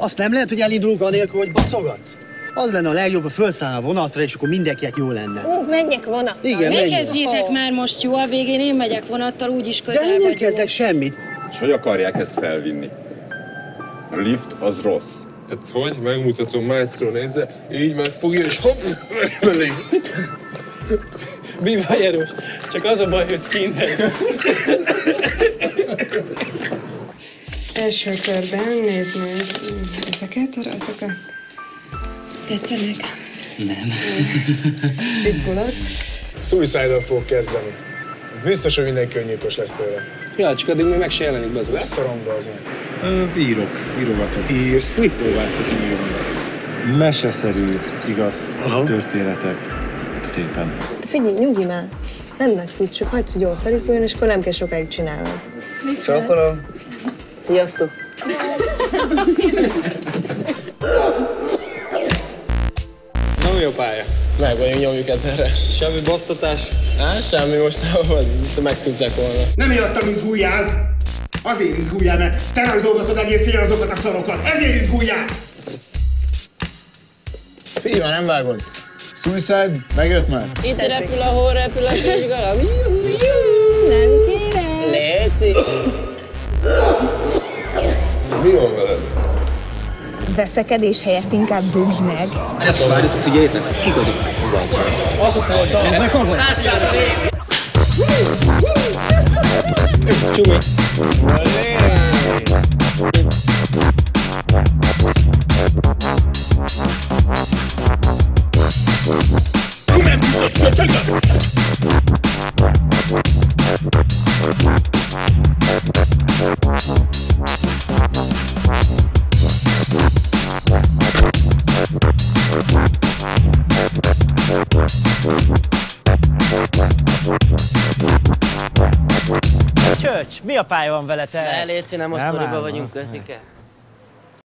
Azt nem lehet, hogy elindulunk anélkül, hogy baszogatsz? Az lenne a legjobb, ha felszállna a vonatra, és akkor mindenkinek jó lenne. Menjek vonattal. Igen, Ne kezdjétek már most, jó? A végén én megyek vonattal, úgyis közel vagyunk. De én nem vagyunk. kezdek semmit. És hogy akarják ezt felvinni? A lift az rossz. Hát hogy? Megmutatom, Mácról nézze, így megfogja, és hopp, elég. Mi vagy erős? Csak az a baj, hogy skinhead. Első körben nézd meg ezeket a rajzokat. Tetszenek? Nem. És izgulok. Suicide-dal fog kezdeni. Biztos, hogy mindenki öngyilkos lesz tőle. Ja, csak addig még meg se jelenik be az. Lesz a romba az meg. Írogatok. Írsz? Mit Próbálsz írni. Meseszerű, igaz történetek. Szépen. Figyelj, nyugi már. Nem nagy cucc, csak hagyd, hogy jól felizguljon, és akkor nem kell sokáig csinálnod. Csókolom. Sziasztok. Nem jó pálya. Meg vagyunk, nyomjuk ezerre. Semmi basztatás? Semmi, most megszűntek volna. Nem miattam izguljál! Azért izguljál, mert te rajzolgatod egész éjjel azokat a szarokat. Ezért izguljál! Figyelj, már nem vágod. Suicide, megjött már? Itt repül, ahol repül a kis galamb. Nem kérem! Léci. Mi van veled? Veszekedés helyett inkább dugj meg. Várjatok, figyeljétek, kik azok? Ezek azok? 100%! Csumi! Csöcs, mi a pálya van vele, te? Ne, Léci, nem a sztoriba vagyunk, köszike.